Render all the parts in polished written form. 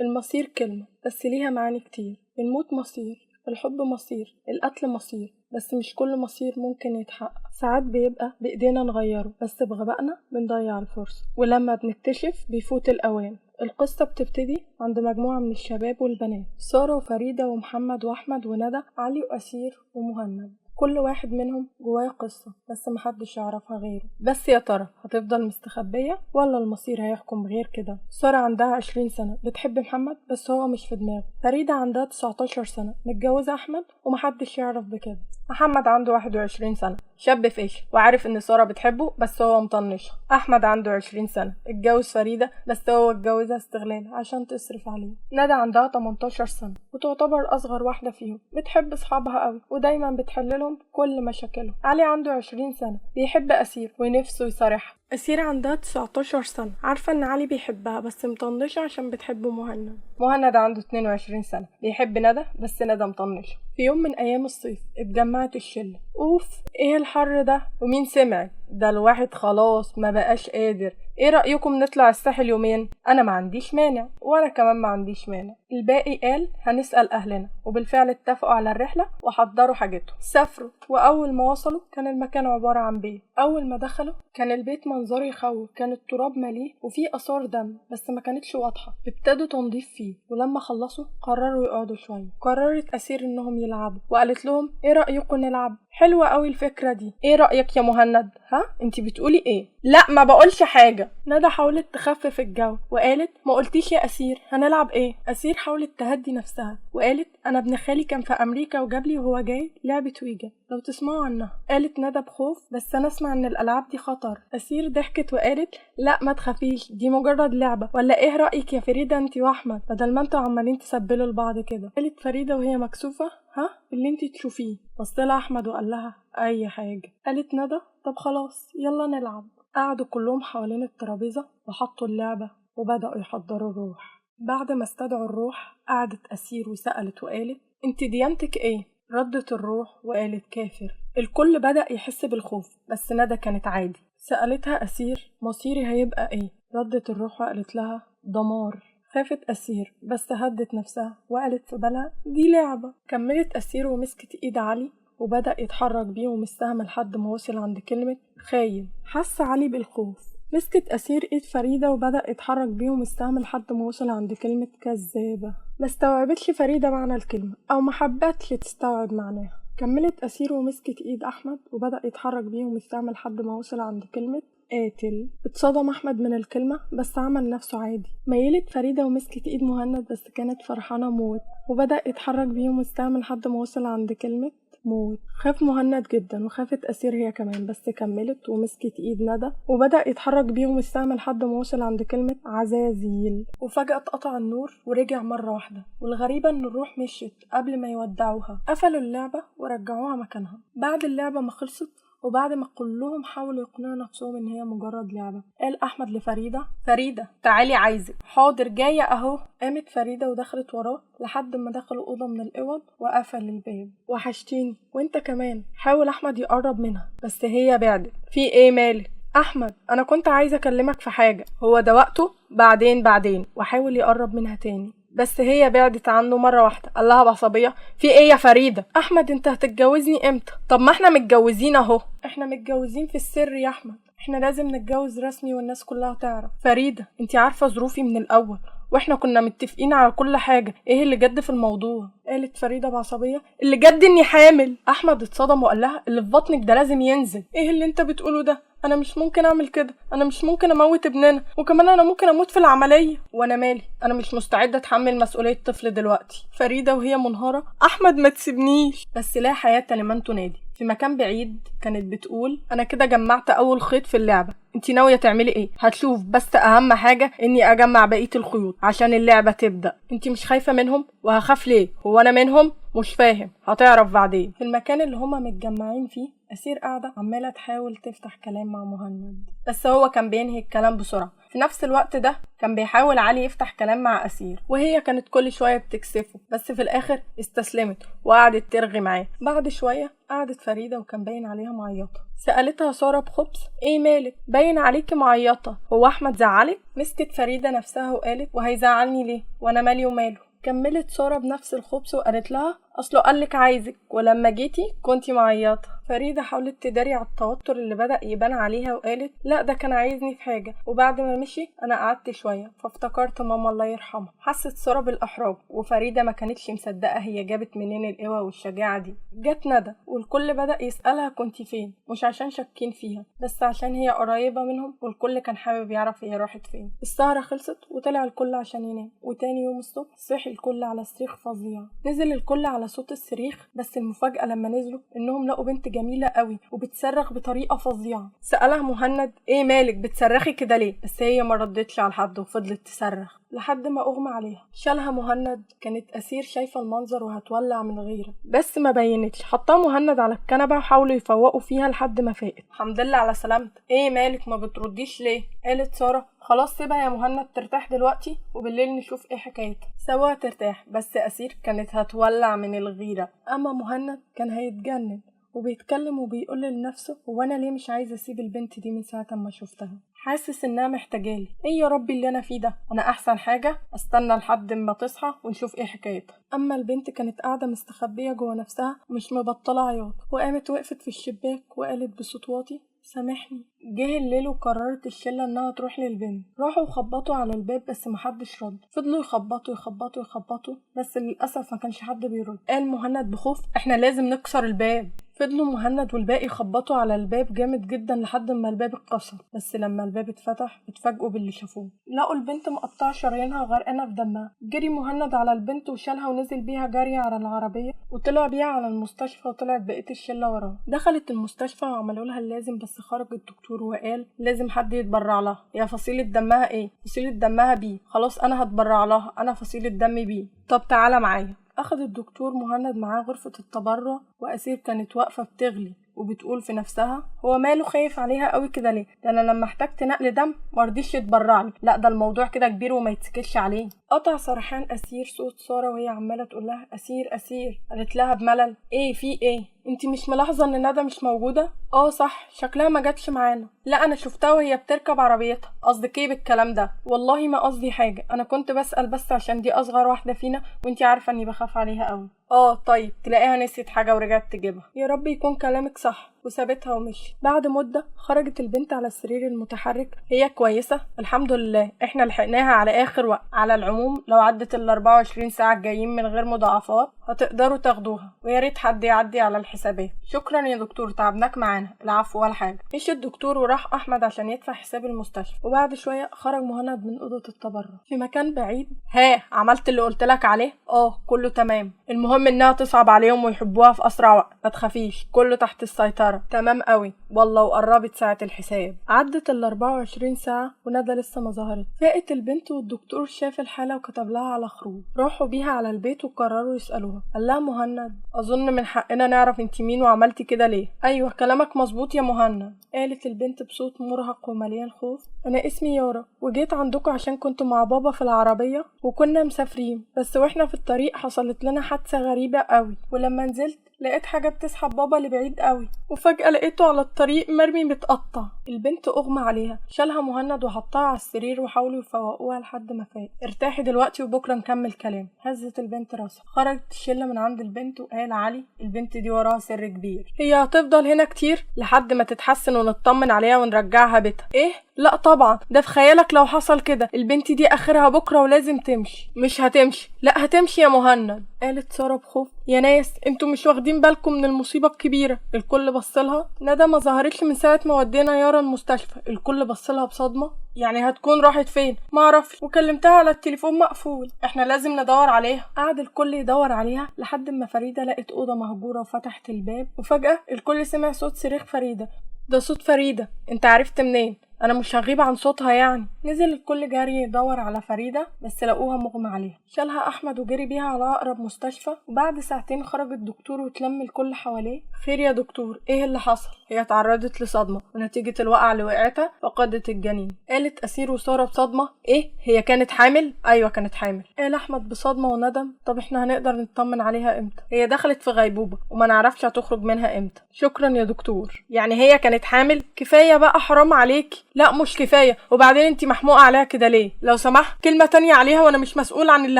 المصير كلمة بس ليها معاني كتير. الموت مصير، الحب مصير، القتل مصير، بس مش كل مصير ممكن يتحقق. ساعات بيبقى بإيدينا نغيره بس بغبائنا بنضيع الفرصة، ولما بنكتشف بيفوت الأوان. القصة بتبتدي عند مجموعة من الشباب والبنات، سارة وفريدة ومحمد وأحمد وندى، علي وأسير ومهند. كل واحد منهم جواه قصة بس محدش يعرفها غيره. بس يا ترى هتفضل مستخبية ولا المصير هيحكم غير كده؟ سارة عندها 20 سنة بتحب محمد بس هو مش في دماغه. فريدة عندها 19 سنة متجوزة أحمد ومحدش يعرف بكده. محمد عنده 21 سنة شاب فاشل وعارف ان سارة بتحبه بس هو مطنشها. أحمد عنده 20 سنة اتجوز فريدة بس هو اتجوزها استغلال عشان تصرف عليه. ندى عندها 18 سنة وتعتبر أصغر واحدة فيهم، بتحب أصحابها قوي ودايما بتحللهم كل مشاكلهم. علي عنده 20 سنة بيحب أسير ونفسه يصارحها. أسير عندها 19 سنة عارفة ان علي بيحبها بس مطنشة عشان بتحب مهند. مهند عنده 22 سنة بيحب ندى بس ندى مطنشة. في يوم من أيام الصيف اتجمعت الشلة. أوف ايه الحر ده، ومين سمع ده؟ الواحد خلاص ما بقاش قادر. ايه رأيكم نطلع الساحل يومين؟ انا ما عنديش مانع وانا كمان ما عنديش مانع. الباقي قال هنسأل اهلنا، وبالفعل اتفقوا على الرحلة وحضروا حاجتهم. سافروا واول ما وصلوا كان المكان عبارة عن بيت. اول ما دخلوا كان البيت منظره يخوف، كان التراب مليه وفيه اثار دم بس ما كانتش واضحة. ابتدوا تنظيف فيه ولما خلصوا قرروا يقعدوا شوية. قررت أسير انهم يلعبوا وقالت لهم ايه رأيكم نلعب؟ حلوة قوي الفكرة دي. ايه رأيك يا مهند؟ ها انتي بتقولي ايه؟ لا ما بقولش حاجة. ندى حاولت تخفف الجو وقالت ما قلتيش يا أسير هنلعب ايه؟ أسير حاولت تهدي نفسها وقالت انا ابن خالي كان في امريكا وجاب لي وهو جاي لعبة ويجا لو تسمعوا عنها. قالت ندى بخوف بس انا اسمع ان الالعاب دي خطر. أسير ضحكت وقالت لا ما تخافيش دي مجرد لعبة. ولا ايه رأيك يا فريدة انتي واحمد بدل ما انتوا عمالين تسبلوا لبعض كده؟ قالت فريدة وهي مكسوفة ها اللي انتي تشوفيه. بصلها احمد وقال لها اي حاجة. قالت ندى طب خلاص يلا نلعب. قعدوا كلهم حوالين الترابيزة وحطوا اللعبة وبدأوا يحضروا الروح. بعد ما استدعوا الروح قعدت أسير وسألت وقالت انت ديانتك ايه؟ ردت الروح وقالت كافر. الكل بدأ يحس بالخوف بس ندى كانت عادي. سألتها أسير مصيري هيبقى ايه؟ ردت الروح وقالت لها دمار. خافت أسير بس هدت نفسها وقالت في بالها دي لعبة. كملت أسير ومسكت ايد علي وبدأ يتحرك بيهم السهم لحد ما وصل عند كلمة خاين. حس علي بالخوف. مسكت أسير ايد فريدة وبدأ يتحرك بيهم السهم لحد ما وصل عند كلمة كذابة. ما استوعبتش فريدة معنى الكلمة أو ما حبتش تستوعب معناها. كملت أسير ومسكت ايد أحمد وبدأ يتحرك بيهم السهم لحد ما وصل عند كلمة قاتل. اتصدم أحمد من الكلمة بس عمل نفسه عادي. ميلت فريدة ومسكت ايد مهند بس كانت فرحانة موت وبدأ يتحرك بيهم السهم لحد ما وصل عند كلمة موت. خاف مهند جدا وخافت أسير هي كمان بس كملت ومسكت ايد ندى وبدأ يتحرك بيهم السهم لحد ما وصل عند كلمة عزازيل. وفجأة اتقطع النور ورجع مرة واحدة، والغريبة ان الروح مشيت قبل ما يودعوها. قفلوا اللعبة ورجعوها مكانها. بعد اللعبة ما خلصت وبعد ما كلهم حاولوا يقنعوا نفسهم ان هي مجرد لعبة، قال احمد لفريدة فريدة تعالي عايزك. حاضر جاية اهو. قامت فريدة ودخلت وراه لحد ما دخلوا اوضة من الاوض وقفل الباب. وحشتيني وانت كمان. حاول احمد يقرب منها بس هي بعدت. في ايه مالك؟ احمد انا كنت عايزة اكلمك في حاجة. هو ده وقته؟ بعدين. وحاول يقرب منها تاني بس هي بعدت عنه مرة واحدة. قال لها بعصبية في ايه يا فريدة؟ احمد انت هتتجوزني امتى؟ طب ما احنا متجوزين اهو. احنا متجوزين في السر يا احمد، احنا لازم نتجوز رسمي والناس كلها تعرف. فريدة انت عارفة ظروفي من الاول واحنا كنا متفقين على كل حاجة، ايه اللي جد في الموضوع؟ قالت فريدة بعصبية اللي جد اني حامل. احمد اتصدم وقال لها اللي في بطنك ده لازم ينزل. ايه اللي انت بتقوله ده؟ انا مش ممكن اعمل كده، انا مش ممكن اموت ابننا، وكمان انا ممكن اموت في العملية. وانا مالي، انا مش مستعدة اتحمل مسؤولية طفل دلوقتي. فريدة وهي منهارة احمد ما تسيبنيش. بس لا حياة لمن تنادي. في مكان بعيد كانت بتقول انا كده جمعت اول خيط في اللعبة، انتي ناوية تعملي ايه؟ هتشوف بس اهم حاجة اني اجمع بقية الخيوط عشان اللعبة تبدأ. انتي مش خايفة منهم؟ وهخاف ليه؟ هو انا منهم؟ مش فاهم، هتعرف بعدين. في المكان اللي هما متجمعين فيه أسير قاعدة عمالة تحاول تفتح كلام مع مهند بس هو كان بينهي الكلام بسرعة. في نفس الوقت ده كان بيحاول علي يفتح كلام مع أسير، وهي كانت كل شوية بتكسفه، بس في الآخر استسلمت وقعدت ترغي معاه. بعد شوية قعدت فريدة وكان باين عليها معيطة. سألتها سارة بخبث: ايه مالك؟ باين عليكي معيطة، هو أحمد زعلك؟ مسكت فريدة نفسها وقالت: وهيزعلني ليه؟ وانا مالي وماله؟ كملت سارة بنفس الخبث وقالت لها: اصله قالك عايزك ولما جيتي كنتي معيطة. فريدة حاولت تداري على التوتر اللي بدأ يبان عليها وقالت: لا ده كان عايزني في حاجة، وبعد ما مشي انا قعدت شوية فافتكرت ماما الله يرحمها. حست سارة بالإحراج، وفريدة ما كانتش مصدقة هي جابت منين القوة والشجاعة دي. جت ندى والكل بدأ يسألها: كنتي فين؟ مش عشان شاكين فيها، بس عشان هي قريبة منهم والكل كان حابب يعرف هي راحت فين. السهرة خلصت وطلع الكل عشان ينام، وتاني يوم الصبح صحي الكل على صريخ فظيع. نزل الكل على صوت الصريخ، بس المفاجأة لما نزلوا انهم لقوا بنت جميلة قوي وبتصرخ بطريقة فظيعة. سألها مهند: ايه مالك بتصرخي كده ليه؟ بس هي ما ردتش على حد وفضلت تصرخ لحد ما اغمى عليها. شالها مهند. كانت أسير شايفة المنظر وهتولع من غيره، بس ما بينتش. حطها مهند على الكنبة وحاولوا يفوقوا فيها لحد ما فاقت. الحمد لله على سلامتك، ايه مالك ما بترديش ليه؟ قالت سارة: خلاص سيبها يا مهند ترتاح دلوقتي وبالليل نشوف ايه حكايتها. سوا ترتاح، بس أسير كانت هتولع من الغيرة. اما مهند كان هيتجنن وبيتكلم وبيقول لنفسه: هو انا ليه مش عايزه اسيب البنت دي من ساعه ما شفتها؟ حاسس انها محتاجالي. ايه يا ربي اللي انا فيه ده؟ انا احسن حاجه استنى لحد ما تصحى ونشوف ايه حكايتها. اما البنت كانت قاعده مستخبيه جوه نفسها ومش مبطله عياط، وقامت وقفت في الشباك وقالت بصوت واطي: سامحني. جه الليل وقررت الشله انها تروح للبنت. راحوا وخبطوا على الباب بس محدش رد. فضلوا يخبطوا يخبطوا يخبطوا، بس للاسف ما كانش حد بيرد. قال مهند بخوف: احنا لازم نكسر الباب. فضلوا مهند والباقي يخبطوا على الباب جامد جدا لحد ما الباب اتكسر، بس لما الباب اتفتح اتفاجئوا باللي شافوه. لقوا البنت مقطعه شرايينها غرقانه في دمها. جري مهند على البنت وشالها ونزل بيها جري على العربيه وطلع بيها على المستشفى، وطلعت بقيه الشله وراه. دخلت المستشفى وعملوا لها اللازم، بس خرج الدكتور وقال لازم حد يتبرع لها. يا فصيله دمها ايه؟ فصيله دمها بي. خلاص انا هتبرع لها، انا فصيله دمي بي. طب تعالى معايا. أخذ الدكتور مهند معاه غرفة التبرع، وأسير كانت واقفة بتغلي وبتقول في نفسها: هو ماله خايف عليها قوي كده ليه؟ ده انا لما احتجت نقل دم مرضيش يتبرعلي، لا ده الموضوع كده كبير وما يتسكتش عليه. قطع سرحان أسير صوت سارة وهي عمالة تقول لها: أسير أسير. قالت لها بملل: ايه في ايه؟ انتي مش ملاحظة ان ندى مش موجودة؟ اه صح، شكلها ما جاتش معانا. لا انا شفتها وهي بتركب عربيتها. قصدك ايه بالكلام ده؟ والله ما قصدي حاجة، انا كنت بسأل بس عشان دي اصغر واحدة فينا وانتي عارفة اني بخاف عليها قوي. اه طيب، تلاقيها نسيت حاجة ورجعت تجيبها. يا رب يكون كلامك صح. وسابتها ومشي. بعد مدة خرجت البنت على السرير المتحرك. هي كويسة الحمد لله، احنا لحقناها على اخر وقت. على العموم لو عدت ال24 ساعة الجايين من غير مضاعفات هتقدروا تاخدوها، ويا ريت حد يعدي على الحسابات. شكرا يا دكتور، تعبناك معانا. العفو ولا حاجة. مشي الدكتور وراح احمد عشان يدفع حساب المستشفى، وبعد شوية خرج مهند من اوضة التبرع في مكان بعيد. ها، عملت اللي قلتلك عليه؟ اه كله تمام. المهم انها تصعب عليهم ويحبوها في اسرع وقت. ما تخافيش، كله تحت السيطرة. تمام قوي والله. وقربت ساعة الحساب. عدت ال24 ساعة وندى لسه ما ظهرت. فاقت البنت والدكتور شاف الحالة وكتب لها على خروج. راحوا بيها على البيت وقرروا يسألوها. قال لها مهند: اظن من حقنا نعرف انت مين وعملتي كده ليه. ايوه كلامك مظبوط يا مهند. قالت البنت بصوت مرهق ومليان خوف: انا اسمي يارا، وجيت عندكم عشان كنت مع بابا في العربية وكنا مسافرين، بس واحنا في الطريق حصلت لنا حادثة غريبة قوي، ولما نزلت لقيت حاجة بتسحب بابا لبعيد قوي، وفجأة لقيته على الطريق مرمي متقطع. البنت اغمى عليها. شالها مهند وحطها على السرير وحاولوا يفوقوها لحد ما فاق. ارتاحي دلوقتي وبكره نكمل كلام. هزت البنت راسها. خرجت الشله من عند البنت وقال علي: البنت دي وراها سر كبير. هي هتفضل هنا كتير لحد ما تتحسن ونطمن عليها ونرجعها بيتها. ايه؟ لا طبعا، ده في خيالك. لو حصل كده البنت دي اخرها بكره ولازم تمشي. مش هتمشي. لا هتمشي يا مهند. قالت ساره بخوف: يا ناس انتوا مش واخدين بالكم من المصيبه الكبيره. الكل بصلها. ندى ما ظهرتش من ساعه ما ودينا يارا المستشفى. الكل بصلها بصدمه. يعني هتكون راحت فين؟ ما اعرفش، وكلمتها على التليفون مقفول. احنا لازم ندور عليها. قعد الكل يدور عليها لحد ما فريده لقت اوضه مهجوره وفتحت الباب، وفجاه الكل سمع صوت صريخ فريده. ده صوت فريده. انت عرفت منين؟ انا مش هغيب عن صوتها يعني. نزل الكل جري يدور على فريدة بس لقوها مغمى عليها. شالها احمد وجري بيها على اقرب مستشفى، وبعد ساعتين خرج الدكتور وتلم الكل حواليه. خير يا دكتور، ايه اللي حصل؟ هي اتعرضت لصدمة ونتيجة الوقعة اللي وقعتها فقدت الجنين. قالت اسير وسارة بصدمة. ايه هي كانت حامل؟ ايوه كانت حامل. قال احمد بصدمة وندم. طب احنا هنقدر نطمن عليها امتى؟ هي دخلت في غيبوبة وما نعرفش هتخرج منها امتى. شكرا يا دكتور. يعني هي كانت حامل؟ كفاية بقى حرام عليكي. لا مش كفاية، وبعدين انتي محموقة عليها كده ليه؟ لو سمحت كلمة تانية عليها وانا مش مسؤول عن اللي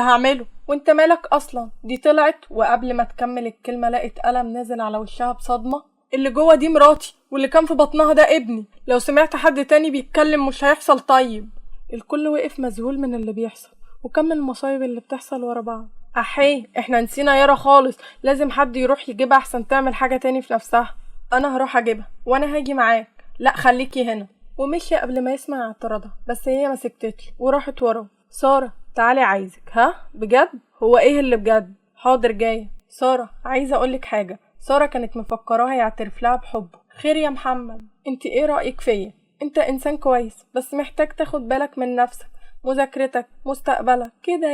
هعمله. وانت مالك اصلا؟ دي طلعت وقبل ما تكمل الكلمة لقت قلم نازل على وشها بصدمة. اللي جوه دي مراتي واللي كان في بطنها ده ابني. لو سمعت حد تاني بيتكلم مش هيحصل. طيب الكل وقف مذهول من اللي بيحصل وكمل المصايب اللي بتحصل ورا بعض. احيه، احنا نسينا يارا خالص. لازم حد يروح يجيبها احسن تعمل حاجة تاني في نفسها. انا هروح اجيبها وانا هاجي معاك. لا خليكي هنا. ومشي قبل ما يسمع اعتراضها، بس هي ما سكتتش وراحت وراه. سارة تعالي عايزك. ها بجد؟ هو ايه اللي بجد؟ حاضر جايه. سارة عايزه اقولك حاجه. سارة كانت مفكراها يعترف لها بحبه. خير يا محمد، انت ايه رايك فيا؟ انت انسان كويس بس محتاج تاخد بالك من نفسك، مذاكرتك، مستقبلك كده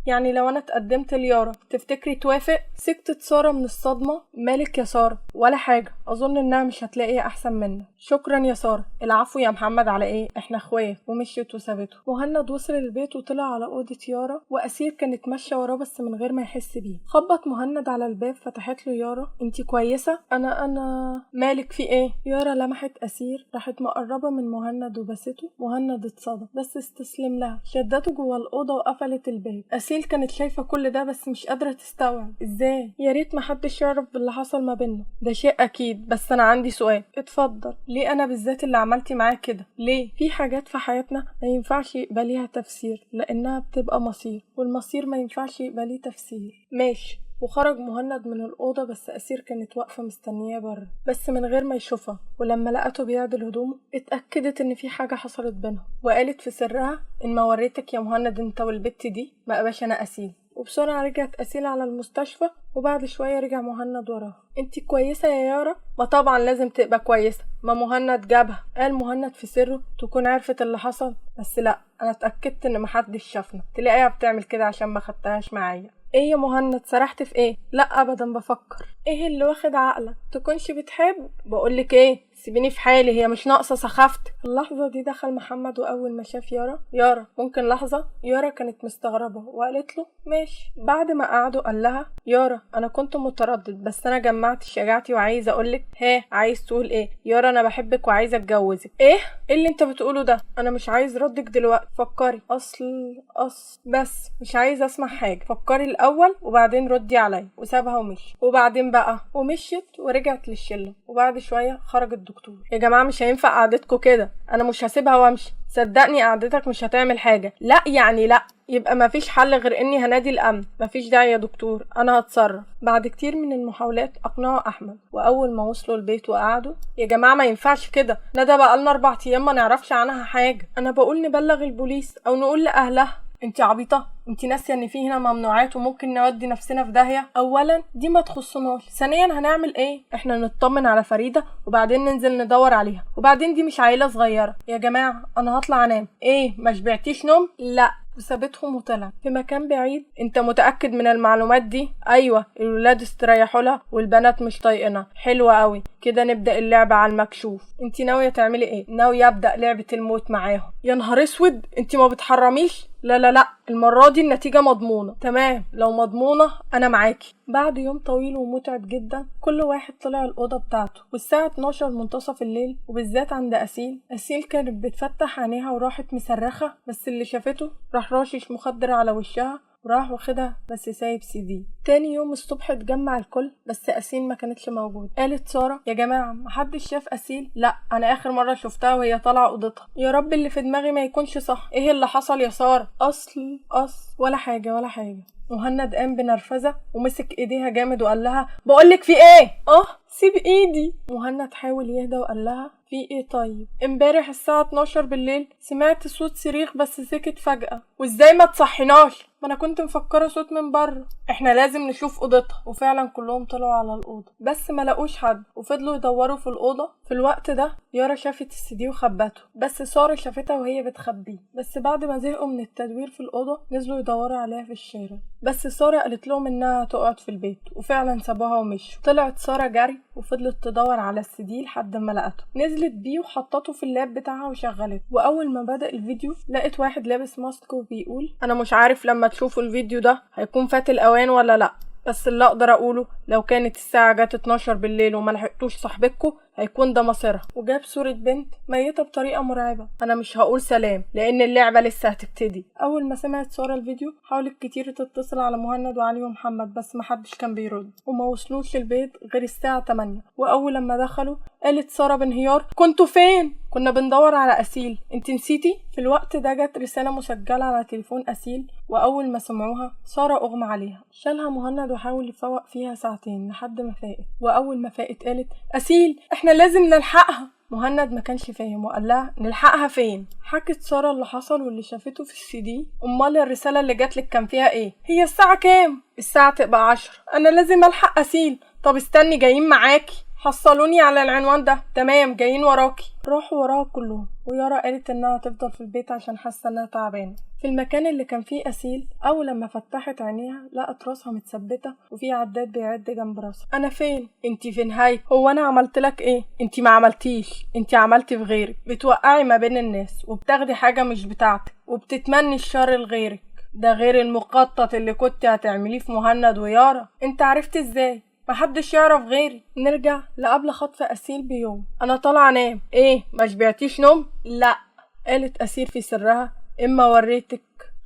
يعني لو انا اتقدمت ليارا تفتكري توافق؟ سكتت سارة من الصدمة. مالك يا سارة؟ ولا حاجة، اظن انها مش هتلاقيها احسن منك. شكرا يا سارة. العفو يا محمد، على ايه؟ احنا اخوات. ومشيت وسابته. مهند وصل البيت وطلع على اوضة يارا، واسير كانت ماشية وراه بس من غير ما يحس بيه. خبط مهند على الباب، فتحت له يارا. انتي كويسة؟ انا مالك في ايه؟ يارا لمحت اسير، راحت مقربة من مهند وبسته. مهند اتصدم بس استسلم لها، شدته جوه الأوضة وقفلت الباب. أسيل كانت شايفة كل ده بس مش قادرة تستوعب ازاي. يا ريت محدش يعرف باللي حصل ما بيننا. ده شيء أكيد، بس أنا عندي سؤال. اتفضل. ليه أنا بالذات اللي عملتي معاه كده؟ ليه؟ في حاجات في حياتنا ما ينفعش يبقى ليها تفسير لأنها بتبقى مصير، والمصير ما ينفعش يبقى ليه تفسير. ماشي. وخرج مهند من الأوضة، بس أسير كانت واقفة مستنياه بره بس من غير ما يشوفها. ولما لقته بيعدل هدومه اتأكدت إن في حاجة حصلت بينهم، وقالت في سرها إن ما وريتك يا مهند انت والبت دي ما بقاش أنا أسيل. وبسرعة رجعت أسيل على المستشفى، وبعد شوية رجع مهند وراها. انتي كويسة يا يارا؟ ما طبعا لازم تبقى كويسة، ما مهند جابها. قال مهند في سره تكون عرفت اللي حصل، بس لا أنا اتأكدت إن محدش شافنا. تلاقيها بتعمل كده عشان ما خدتهاش معايا. ايه يا مهند، سرحت في ايه؟ لا ابدا بفكر. ايه اللي واخد عقلك؟ تكونش بتحب؟ بقولك ايه، سيبيني في حالي، هي مش ناقصه سخافتك. اللحظه دي دخل محمد، واول ما شاف يارا ممكن لحظه. يارا كانت مستغربه وقالت له ماشي. بعد ما قعدوا قال لها يارا انا كنت متردد بس انا جمعت شجاعتي وعايزه اقولك. عايز تقول ايه؟ يارا انا بحبك وعايزه اتجوزك. ايه اللي انت بتقوله ده؟ انا مش عايز ردك دلوقتي. فكري. بس مش عايز اسمع حاجه. فكري الاول وبعدين ردي عليا. وسابها ومشي. وبعدين بقى ومشيت ورجعت للشله. وبعد شويه خرج الدكتور. يا جماعه مش هينفع قعدتكم كده، انا مش هسيبها وامشي. صدقني قعدتك مش هتعمل حاجه. لا يعني لا، يبقى مفيش حل غير اني هنادي الامن. مفيش داعي يا دكتور، انا هتصرف. بعد كتير من المحاولات اقنعوا احمد، واول ما وصلوا البيت وقعدوا. يا جماعه ما ينفعش كده، ندى بقالنا 4 ايام ما نعرفش عنها حاجه. انا بقول نبلغ البوليس او نقول لاهلها. انتي عبيطه؟ انتي ناسيه ان في هنا ممنوعات وممكن نودي نفسنا في داهيه. اولا دي ما تخصناش، ثانيا هنعمل ايه؟ احنا نطمن على فريده وبعدين ننزل ندور عليها، وبعدين دي مش عيله صغيره. يا جماعه انا هطلع انام. ايه ما شبعتيش نوم؟ لا. وسابتهم وطلع في مكان بعيد. انت متأكد من المعلومات دي؟ ايوه، الولاد استريحوا لها والبنات مش طايقنا. حلوة قوي كده، نبدأ اللعبة على المكشوف. انت ناوية تعملي ايه؟ ناوية ابدأ لعبة الموت معاهم. يا نهار اسود، انت ما بتحرميش. لا المرة دي النتيجة مضمونة. تمام لو مضمونة انا معاكي. بعد يوم طويل ومتعب جدا كل واحد طلع الأوضة بتاعته، والساعة 12 منتصف الليل، وبالذات عند أسيل كانت بتفتح عينيها وراحت مصرخة، بس اللي شافته راح راشش مخدر على وشها وراح واخدها بس سايب CD. تاني يوم الصبح اتجمع الكل بس أسيل ما كانتش موجود. قالت سارة يا جماعة محدش شاف أسيل؟ لا انا اخر مرة شفتها وهي طالعة اوضتها. يا رب اللي في دماغي ما يكونش صح. ايه اللي حصل يا سارة؟ ولا حاجة. مهند قام بنرفزة ومسك ايديها جامد وقال لها بقولك في ايه؟ سيب ايدي. مهند حاول يهدى وقال لها في ايه؟ طيب امبارح الساعة 12 بالليل سمعت صوت صريخ بس سكت فجأة. وازاي ما تصحيناش؟ ما انا كنت مفكره صوت من بره، احنا لازم نشوف اوضتها. وفعلا كلهم طلعوا على الاوضه بس ما لقوش حد، وفضلوا يدوروا في الاوضه. في الوقت ده يارا شافت السي دي وخبته، بس ساره شافتها وهي بتخبيه. بس بعد ما زهقوا من التدوير في الاوضه نزلوا يدوروا عليها في الشارع، بس ساره قالت لهم انها تقعد في البيت، وفعلا سابوها ومشوا. طلعت ساره جري وفضلت تدور على السي دي لحد ما لقته، نزلت بيه وحطته في اللاب بتاعها وشغلته. واول ما بدأ الفيديو لقيت واحد لابس ماسك وبيقول انا مش عارف لما تشوفوا الفيديو ده هيكون فات الاوان ولا لا، بس اللي اقدر اقوله لو كانت الساعه جت 12 بالليل وما لحقتوش صاحبتكم هيكون ده مصيرها. وجاب صوره بنت ميته بطريقه مرعبه. انا مش هقول سلام لان اللعبه لسه هتبتدي. اول ما سمعت ساره الفيديو حاولت كتير تتصل على مهند وعلي ومحمد، بس محدش كان بيرد، وما وصلوش البيت غير الساعه 8. واول لما دخلوا قالت ساره بانهيار كنتوا فين؟ كنا بندور على أسيل، انت نسيتي؟ في الوقت ده جت رسالة مسجلة على تليفون أسيل، وأول ما سمعوها سارة أغمى عليها. شالها مهند وحاول يفوق فيها ساعتين لحد ما فاقت. وأول ما فاقت قالت أسيل احنا لازم نلحقها. مهند ما كانش فاهم وقال لها نلحقها فين؟ حكت سارة اللي حصل واللي شافته في السي دي. امال الرسالة اللي جاتلك كان فيها ايه؟ هي الساعة كام؟ الساعة تبقى 10. انا لازم الحق أسيل. طب استني جايين معاكي، حصلوني على العنوان ده. تمام جايين وراكي. راحوا وراها كلهم، ويارا قالت انها تفضل في البيت عشان حاسه انها تعبانه. في المكان اللي كان فيه أسيل اول لما فتحت عينيها لقت راسها متثبته وفي عداد بيعد جنب راسها. انا فين؟ انتي في نهاية. هو انا عملت لك ايه؟ انتي ما عملتيش، انتي عملتي في غيرك. بتوقعي ما بين الناس وبتاخدي حاجه مش بتاعتك وبتتمني الشر لغيرك. ده غير المخطط اللي كنت هتعمليه في مهند ويارا. انت عرفت ازاي؟ محدش يعرف غيري. نرجع لقبل خطف أسيل بيوم. انا طالعه انام. ايه ما شبعتيش نوم؟ لا. قالت أسيل في سرها اما وريتك.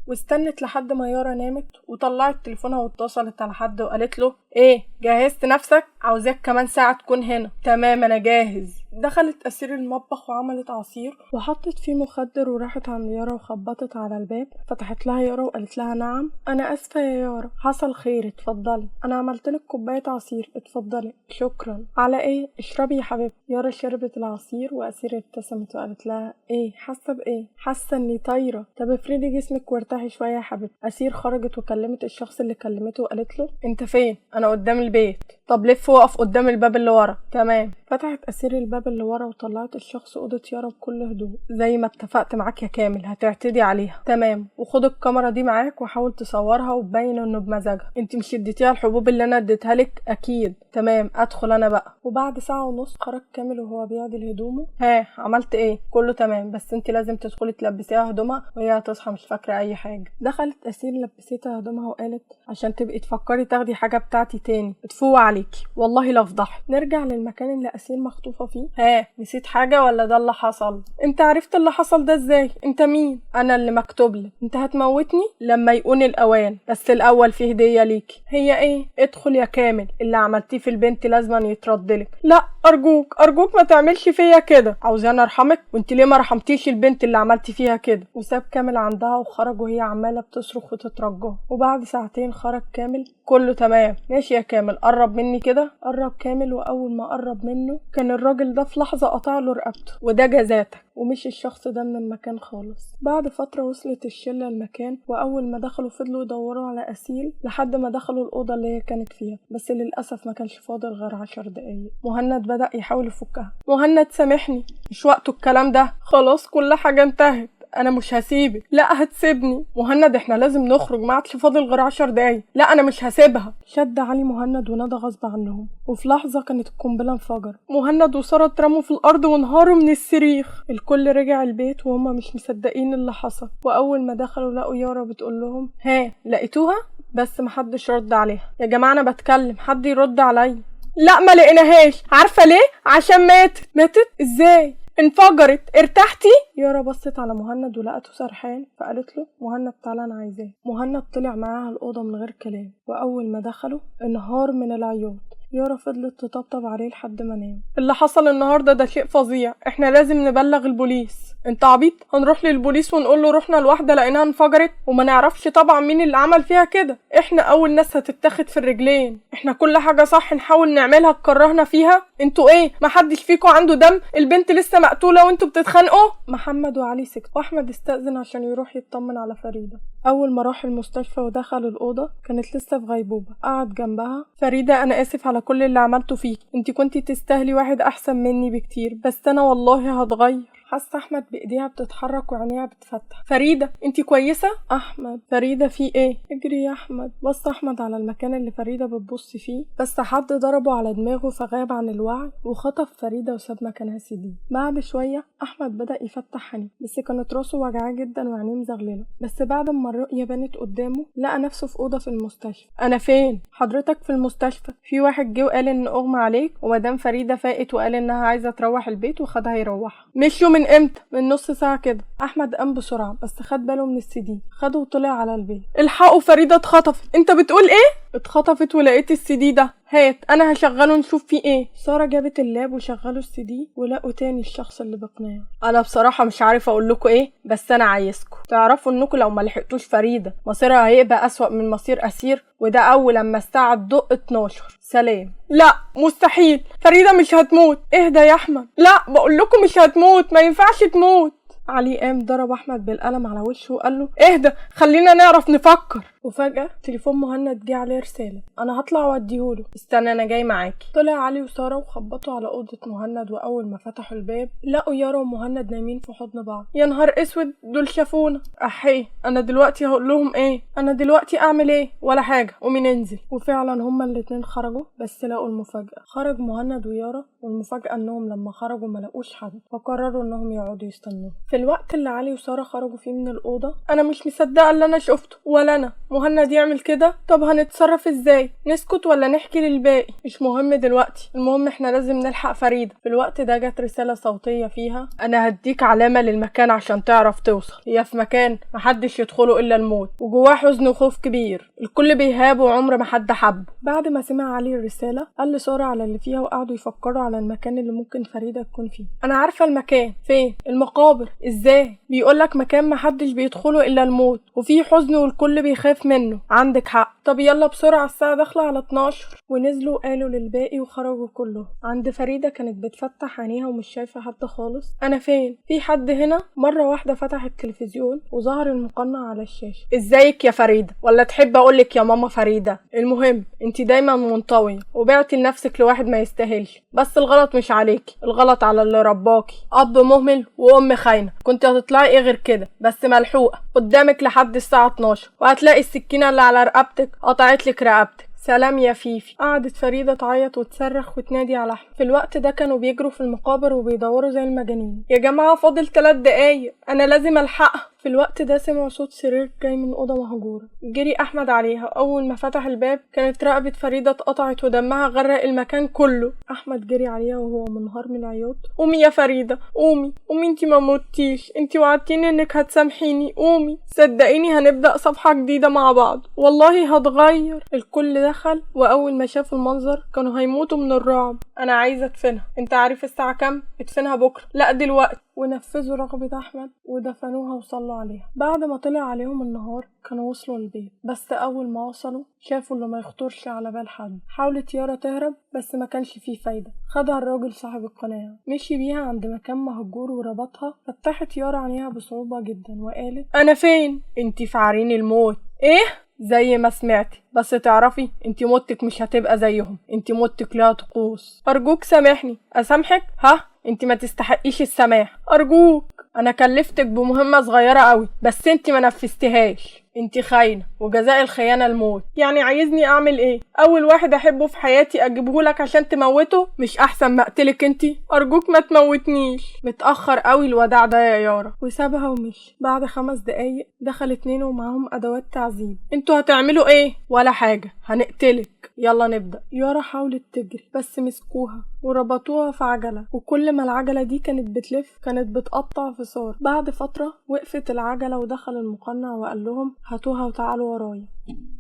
واستنت لحد ما يارا نامت وطلعت تليفونها واتصلت على حد وقالت له ايه جهزت نفسك؟ عاوزاك كمان ساعه تكون هنا. تمام انا جاهز. دخلت أسيل المطبخ وعملت عصير وحطت فيه مخدر وراحت عند يارا وخبطت على الباب. فتحت لها يارا وقالت لها نعم. انا اسفه يا يارا. حصل خير اتفضلي. انا عملت لك كوبايه عصير اتفضلي. شكرا. على ايه؟ اشربي يا حبيبتي. يارا شربت العصير وأسيل ابتسمت وقالت لها ايه حاسه بايه؟ حاسه اني طايره. طب افردي جسمك وارتاحي شويه يا حبيبتي. أسيل خرجت وكلمت الشخص اللي كلمته وقالت له انت فين؟ انا قدام البيت. طب لف وقف قدام الباب اللي ورا. تمام. فتحت أسيل الباب اللي ورا وطلعت الشخص اوضه يارا بكل هدوء. زي ما اتفقت معاك يا كامل هتعتدي عليها. تمام. وخد الكاميرا دي معاك وحاول تصورها وتبين انه بمزاجها. انت مش اديتيها الحبوب اللي انا اديتها لك؟ اكيد. تمام ادخل انا بقى. وبعد ساعه ونص خرج كامل وهو بيعدل هدومه. ها عملت ايه؟ كله تمام بس انت لازم تدخلي تلبسيها هدومها وهي هتصحى مش فاكره اي حاجه. دخلت أسيل لبسيتها هدومها وقالت عشان تبقي تفكري تاخدي حاجه بتاعتي تاني اتفوق عليكي والله لا افضحك. نرجع للمكان اللي أسيل مخطوفه فيه. ها نسيت حاجه ولا ده اللي حصل؟ انت عرفت اللي حصل ده ازاي؟ انت مين؟ انا اللي مكتوب لك. انت هتموتني لما يكون الاوان، بس الاول في هديه ليكي. هي ايه؟ ادخل يا كامل. اللي عملتيه في البنت لازم يتردلك. لا ارجوك ارجوك ما تعملش فيا كده. عاوزاني ارحمك؟ وانت ليه ما رحمتيش البنت اللي عملتي فيها كده؟ وساب كامل عندها وخرج وهي عماله بتصرخ وتترجاه. وبعد ساعتين خرج كامل. كله تمام. ماشي يا كامل قرب مني كده. قرب كامل واول ما قرب منه كان الراجل ده في لحظه قطع له رقبته. وده جزاتك. ومشي الشخص ده من المكان خالص. بعد فترة وصلت الشلة المكان وأول ما دخلوا فضلوا يدوروا على أسيل لحد ما دخلوا الأوضة اللي هي كانت فيها، بس للأسف ما كانش فاضل غير 10 دقايق. مهند بدأ يحاول يفكها. مهند سامحني مش وقته الكلام ده. خلاص كل حاجة انتهت. انا مش هسيبك. لا هتسيبني. مهند احنا لازم نخرج ما عادش فاضل غير 10 دقايق. لا انا مش هسيبها. شد علي مهند ونادى غصب عنهم وفي لحظه كانت القنبله انفجر. مهند وساره اترموا في الارض وانهاروا من الصريخ. الكل رجع البيت وهم مش مصدقين اللي حصل. واول ما دخلوا لقوا يارا بتقول لهم ها لقيتوها؟ بس محدش رد عليها. يا جماعه انا بتكلم حد يرد عليا. لا ما لقيناهاش. عارفه ليه؟ عشان ماتت. ازاي؟ انفجرت. ارتحتي؟ يارا بصت على مهند ولقته سرحان فقالت له مهند تعالى انا عايزاه. مهند طلع معاها الأوضة من غير كلام واول ما دخلوا انهار من العياط. يارا فضلت تطبطب عليه لحد ما نام. اللي حصل النهارده ده شيء فظيع. احنا لازم نبلغ البوليس. انت عبيط؟ هنروح للبوليس ونقول له رحنا لواحده لقيناها انفجرت وما نعرفش طبعا مين اللي عمل فيها كده. احنا اول ناس هتتاخد في الرجلين. احنا كل حاجه صح نحاول نعملها تكرهنا فيها. انتوا ايه؟ محدش فيكوا عنده دم؟ البنت لسه مقتولة وانتوا بتتخانقوا؟ محمد وعلي سكت، واحمد استأذن عشان يروح يطمن على فريدة. اول ما راح المستشفى ودخل الأوضة كانت لسه في غيبوبة. قعد جنبها. فريدة انا اسف على كل اللي عملته فيك، انتي كنتي تستاهلي واحد احسن مني بكتير، بس انا والله هتغير. حس احمد بايديها بتتحرك وعينيها بتفتح. فريده انتي كويسه؟ احمد. فريده في ايه؟ اجري يا احمد. بص احمد على المكان اللي فريده بتبص فيه، بس حد ضربه على دماغه فغاب عن الوعي وخطف فريده وساب مكانها سيدي. بعد شويه احمد بدا يفتح عينيه، بس كانت راسه وجعاه جدا وعينيه مزغلله. بس بعد ما الرؤيه بانت قدامه لقى نفسه في اوضه في المستشفى. انا فين؟ حضرتك في المستشفى. في واحد جه وقال ان اغمى عليك، ومدام فريده فاقت وقال انها عايزه تروح البيت وخدها يروحها. مشوا من امتى؟ من نص ساعة كده. احمد قام بسرعة بس خد باله من السي دي، خده وطلع على البيت. الحقوا فريدة اتخطفت. انت بتقول ايه؟ اتخطفت ولقيت السي دي ده. هات انا هشغله نشوف فيه ايه. سارة جابت اللاب وشغلوا السي دي ولقوا تاني الشخص اللي بقناع. انا بصراحة مش عارفة اقول لكم ايه، بس انا عايزكم تعرفوا انكم لو ما لحقتوش فريدة مصيرها هيبقى اسوأ من مصير اسير، وده اول لما الساعة تدق 12. سلام. لا مستحيل، فريدة مش هتموت. اهدى يا احمد. لا بقول لكم مش هتموت، ما ينفعش تموت. علي قام ضرب احمد بالقلم على وشه وقال له اهدى خلينا نعرف نفكر. وفجأة تليفون مهند جه عليه رسالة. انا هطلع واديهوله. استنى انا جاي معاكي. طلع علي وسارة وخبطوا على اوضة مهند، واول ما فتحوا الباب لقوا يارا ومهند نايمين في حضن بعض. يا نهار اسود، دول شافونا. احيه انا دلوقتي هقول لهم ايه؟ انا دلوقتي اعمل ايه؟ ولا حاجة، قومي ننزل. وفعلا هما الاتنين خرجوا، بس لقوا المفاجأة. خرج مهند ويارا، والمفاجأة انهم لما خرجوا ما لقوش حد، فقرروا انهم يقعدوا يستنوا. في الوقت اللي علي وسارة خرجوا فيه من الأوضة، انا مش مصدقة اللي انا شفته. ولا انا. مهند يعمل كده؟ طب هنتصرف ازاي؟ نسكت ولا نحكي للباقي؟ مش مهم دلوقتي، المهم احنا لازم نلحق فريدة. في الوقت ده جت رسالة صوتية فيها انا هديك علامة للمكان عشان تعرف توصل. هي في مكان محدش يدخله الا الموت، وجواه حزن وخوف كبير، الكل بيهاب وعمر ما حد حبه. بعد ما سمع علي الرسالة قال لسارة على اللي فيها، وقعدوا يفكروا على المكان اللي ممكن فريدة تكون فيه. انا عارفة المكان. فين؟ المقابر. ازاي؟ بيقولك مكان محدش بيدخله الا الموت، وفيه حزن والكل بيخاف منه. عندك حق. طب يلا بسرعة، الساعة داخلة على 12. ونزلوا قالوا للباقي وخرجوا كله. عند فريدة كانت بتفتح عينيها ومش شايفة حد خالص. انا فين؟ في حد هنا؟ مرة واحدة فتح التلفزيون وظهر المقنع على الشاشة. ازيك يا فريدة؟ ولا تحب اقولك يا ماما فريدة؟ المهم انت دايما منطوية وبعتي لنفسك لواحد ما يستاهلش، بس الغلط مش عليكي، الغلط على اللي رباكي. اب مهمل وام خاينة. كنت هتطلعي ايه غير كده؟ بس ملحوقة قدامك لحد الساعة 12، وهتلاقي السكينة اللي على رقبتك قطعت لك رقبتك. سلام يا فيفي. قعدت فريدة تعيط وتصرخ وتنادي على احمد. في الوقت ده كانوا بيجروا في المقابر وبيدوروا زي المجانين. يا جماعة فاضل 3 دقايق، انا لازم الحقها. في الوقت ده سمعوا صوت سرير جاي من أوضة مهجورة. جري أحمد عليها. أول ما فتح الباب كانت رقبة فريدة اتقطعت ودمها غرق المكان كله. أحمد جري عليها وهو منهار من العياط. قومي يا فريدة، قومي قومي، انتي ما موتيش، انتي وعدتيني انك هتسامحيني. قومي صدقيني هنبدأ صفحة جديدة مع بعض، والله هتغير. الكل دخل، وأول ما شافوا المنظر كانوا هيموتوا من الرعب. أنا عايزة أدفنها. انت عارف الساعة كام؟ ادفنها بكرة. لا دلوقتي. ونفذوا رغبة أحمد ودفنوها وصلوا عليها. بعد ما طلع عليهم النهار كانوا وصلوا البيت، بس أول ما وصلوا شافوا اللي ما يخطرش على بال حد. حاولت يارا تهرب بس ما كانش فيه فايدة. خدها الراجل صاحب القناة، مشي بيها عند مكان مهجور وربطها. فتحت يارا عينيها بصعوبة جدا وقالت أنا فين؟ انتي في عرين الموت. ايه؟ زي ما سمعتي، بس تعرفي انتي موتك مش هتبقى زيهم، انتي موتك لها طقوس. ارجوك سامحني. اسامحك؟ ها؟ انتي ما تستحقيش السماح، ارجوك. انا كلفتك بمهمة صغيرة قوي بس انتي ما نفذتهاش. انتي خاينة وجزاء الخيانة الموت. يعني عايزني اعمل ايه؟ اول واحد احبه في حياتي اجيبهولك عشان تموته؟ مش احسن ما اقتلك انتي؟ ارجوك ما تموتنيش. متأخر قوي الوداع ده يا يارا. وسابها ومشي. بعد 5 دقايق دخل 2 ومعاهم ادوات تعذيب. انتوا هتعملوا ايه؟ ولا حاجة، هنقتلك. يلا نبدأ. يارا حاولت تجري بس مسكوها وربطوها في عجلة، وكل ما العجلة دي كانت بتلف كانت بتقطع في صار. بعد فترة وقفت العجلة ودخل المقنع وقال لهم هاتوها وتعالوا ورايا.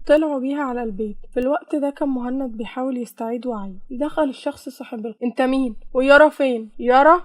طلعوا بيها على البيت. في الوقت ده كان مهند بيحاول يستعيد وعيه. دخل الشخص صاحب انت مين؟ ويارا فين؟ يارا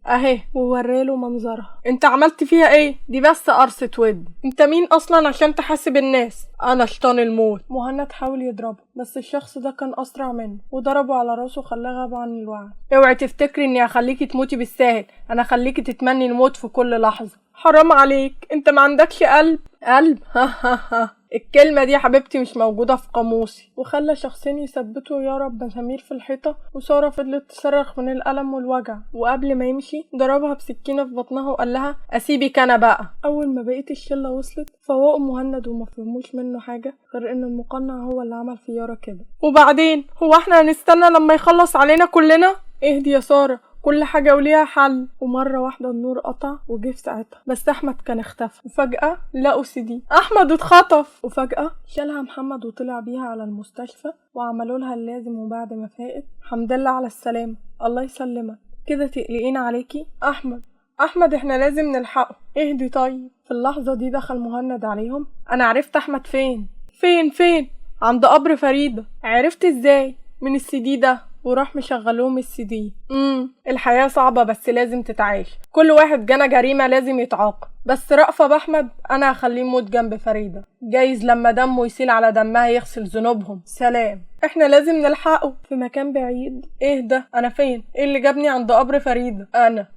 اهي. ووراله منظرها. انت عملت فيها ايه؟ دي بس قرصة ود. انت مين اصلا عشان تحاسب الناس؟ انا شيطان الموت. مهند حاول يضربه بس الشخص ده كان اسرع منه وضربه على راسه خلاه غاب عن الوعي. اوعي تفتكري اني هخليكي تموتي بالساهل، انا هخليكي تتمني الموت في كل لحظة. حرام عليك، انت ما عندكش قلب. قلب؟ ها الكلمة دي يا حبيبتي مش موجودة في قاموسي. وخلى شخصين يثبتوا يا رب مسامير في الحيطة، وسارة فضلت تصرخ من الألم والوجع، وقبل ما يمشي ضربها بسكينة في بطنها وقال لها أسيبك أنا بقى. أول ما بقيت الشلة وصلت فوقوا مهند وما فهموش منه حاجة غير إن المقنع هو اللي عمل في يارا كده. وبعدين هو احنا هنستنى لما يخلص علينا كلنا؟ اهدي يا سارة، كل حاجة وليها حل. ومرة واحدة النور قطع وجه في ساعتها، بس أحمد كان اختفى. وفجأة لقوا سيدي أحمد اتخطف. وفجأة شالها محمد وطلع بيها على المستشفى وعملوا لها اللازم. وبعد ما فاقت الحمد لله على السلامة. الله يسلمك، كده تقلقين عليكي؟ أحمد احنا لازم نلحقه. اهدي طيب. في اللحظة دي دخل مهند عليهم. أنا عرفت أحمد فين؟ عند قبر فريدة. عرفت ازاي؟ من السي ده. وراح مشغلهم السي دي. الحياة صعبة بس لازم تتعايش، كل واحد جنى جريمة لازم يتعاقب. بس رأفة بأحمد أنا هخليه يموت جنب فريدة، جايز لما دمه يسيل على دمها يغسل ذنوبهم. سلام. احنا لازم نلحقه في مكان بعيد. ايه ده؟ انا فين؟ ايه اللي جابني عند قبر فريدة؟ انا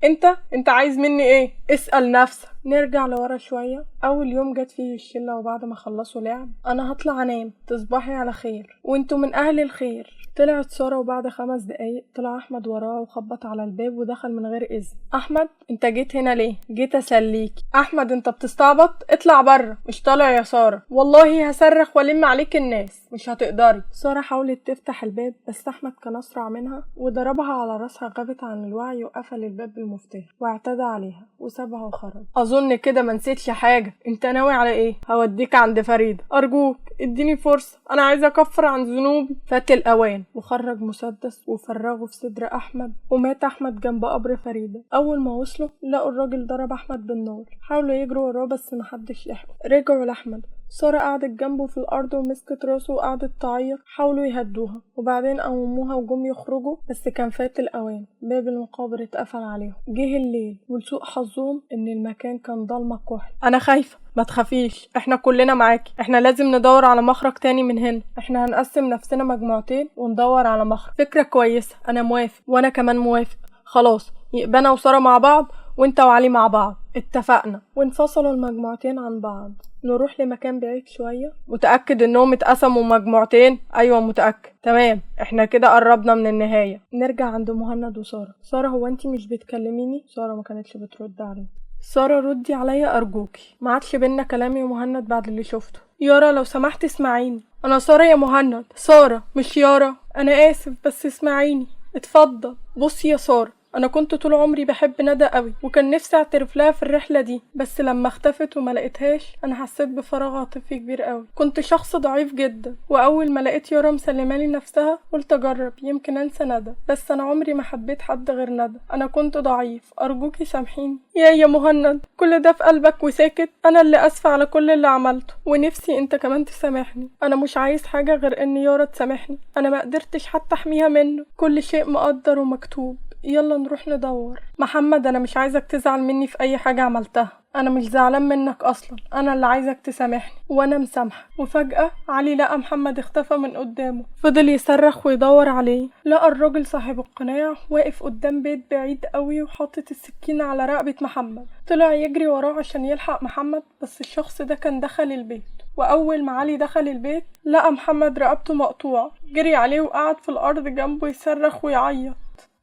انت عايز مني ايه؟ اسأل نفسك. نرجع لورا شوية. اول يوم جت فيه الشلة وبعد ما خلصوا لعب انا هطلع انام، تصبحي على خير وانتوا من اهل الخير. طلعت سارة وبعد 5 دقايق طلع احمد وراها وخبط على الباب ودخل من غير اذن. احمد انت جيت هنا ليه؟ جيت اسليكي. احمد انت بتستعبط، اطلع بره. مش طالع يا سارة، والله هصرخ والم عليك الناس. مش هتقدري. سارة حاولت تفتح الباب بس احمد كان اسرع منها وضربها على راسها، غابت عن الوعي وقفل الباب بالمفتاح واعتدى عليها وسابها وخرج. اظن كده ما نسيتش حاجه. انت ناوي على ايه؟ هوديك عند فريدة، ارجوك اديني فرصه، انا عايزه اكفر عن ذنوبي. فات الاوان وخرج مسدس وفرغه في صدر احمد ومات احمد جنب قبر فريدة. اول ما وصلوا لقوا الراجل ضرب احمد بالنار، حاولوا يجروا وراه بس محدش لحقه. رجعوا لاحمد. سارة قعدت جنبه في الأرض ومسكت راسه وقعدت تعيط. حاولوا يهدوها وبعدين قوموها وجم يخرجوا بس كان فات الأوان، باب المقابر اتقفل عليهم. جه الليل ولسوء حظهم إن المكان كان ضلمة كحل. أنا خايفة. ما تخافيش، احنا كلنا معاكي. احنا لازم ندور على مخرج تاني من هنا. احنا هنقسم نفسنا مجموعتين وندور على مخرج. فكرة كويسة، أنا موافق. وأنا كمان موافق. خلاص يبقى أنا وسارة مع بعض وانت وعلي مع بعض. اتفقنا. وانفصلوا المجموعتين عن بعض. نروح لمكان بعيد شوية. متأكد انهم اتقسموا مجموعتين؟ ايوه متأكد. تمام، احنا كده قربنا من النهاية. نرجع عند مهند وسارة. سارة هو انتي مش بتكلميني؟ سارة ما كانتش بترد عليه. سارة ردي عليا ارجوكي، ما عادش بينا كلام يا مهند بعد اللي شفته. يارا لو سمحت اسمعيني. انا سارة يا مهند، سارة مش يارا. انا اسف بس اسمعيني. اتفضل. بصي يا سارة، انا كنت طول عمري بحب ندى قوي وكان نفسي اعترف لها في الرحله دي، بس لما اختفت وما لقيتهاش انا حسيت بفراغ عاطفي كبير قوي. كنت شخص ضعيف جدا واول ما لقيت يارا مسلماني نفسها قلت اجرب يمكن انسى ندى، بس انا عمري ما حبيت حد غير ندى. انا كنت ضعيف، ارجوكي سامحيني. يا مهند، كل ده في قلبك وساكت؟ انا اللي اسفه على كل اللي عملته ونفسي انت كمان تسامحني. انا مش عايز حاجه غير ان يارا تسامحني. انا ما قدرتش حتى احميها منه. كل شيء مقدر ومكتوب. يلا نروح ندور. محمد انا مش عايزك تزعل مني في اي حاجة عملتها. انا مش زعلان منك اصلا، انا اللي عايزك تسامحني وانا مسامحة. وفجأة علي لقى محمد اختفى من قدامه. فضل يصرخ ويدور عليه. لقى الراجل صاحب القناع واقف قدام بيت بعيد قوي وحاطط السكينة على رقبة محمد. طلع يجري وراه عشان يلحق محمد بس الشخص ده كان دخل البيت. واول ما علي دخل البيت لقى محمد رقبته مقطوعة. جري عليه وقعد في الارض جنبه يصرخ ويعيط.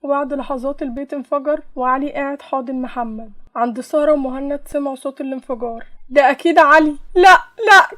وبعد لحظات البيت انفجر وعلي قاعد حاضن محمد. عند سارة ومهند سمعوا صوت الانفجار. ده اكيد علي. لا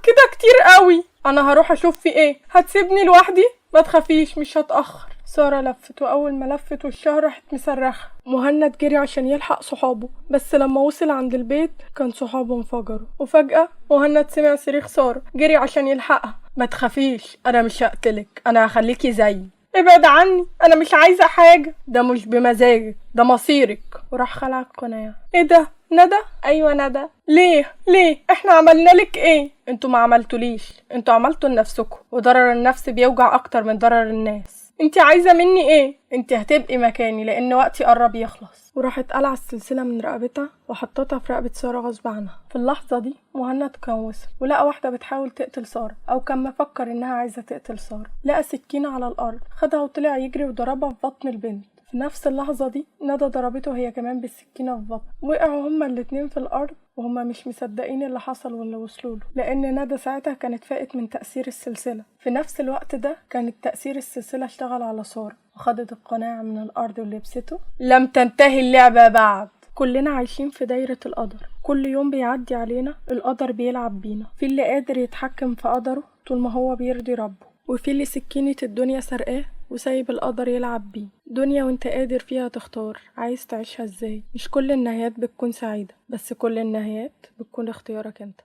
كده كتير قوي. انا هروح اشوف في ايه. هتسيبني لوحدي؟ ما تخافيش مش هتأخر. سارة لفت واول ما لفت وشها راحت مصرخة. مهند جري عشان يلحق صحابه بس لما وصل عند البيت كان صحابه انفجروا. وفجأة مهند سمع صريخ سارة، جري عشان يلحقها. ما تخافيش، انا مش هقتلك، انا هخليكي زيي. ابعد عني، انا مش عايزة حاجة. ده مش بمزاجك، ده مصيرك. وراح خلع القناع. ايه ده؟ ندى؟ ايوه ندى. ليه احنا عملنا لك ايه؟ انتوا ما عملتوليش، انتوا عملتوا لنفسكم، وضرر النفس بيوجع اكتر من ضرر الناس. انت عايزة مني ايه؟ انت هتبقي مكاني لان وقتي قرب يخلص. وراحت قلع السلسلة من رقبتها وحطتها في رقبة سارة غصب عنها. في اللحظة دي مهند كان وصل ولقى واحدة بتحاول تقتل سارة، او كان مفكر انها عايزة تقتل سارة. لقى سكينة على الارض، خدها وطلع يجري وضربها في بطن البنت. في نفس اللحظة دي ندى ضربته هي كمان بالسكينة في بطن. وقعوا هما الاتنين في الأرض وهما مش مصدقين اللي حصل واللي وصلوله، لأن ندى ساعتها كانت فاقت من تأثير السلسلة. في نفس الوقت ده كانت تأثير السلسلة اشتغل على سارة وخدت القناع من الأرض ولبسته. لم تنتهي اللعبة بعد. كلنا عايشين في دايرة القدر، كل يوم بيعدي علينا القدر بيلعب بينا. في اللي قادر يتحكم في قدره طول ما هو بيرضي ربه، وفي اللي سكينة الدنيا سرقاه وسايب القدر يلعب بيه. دنيا وانت قادر فيها تختار عايز تعيشها ازاي. مش كل النهايات بتكون سعيدة، بس كل النهايات بتكون اختيارك انت.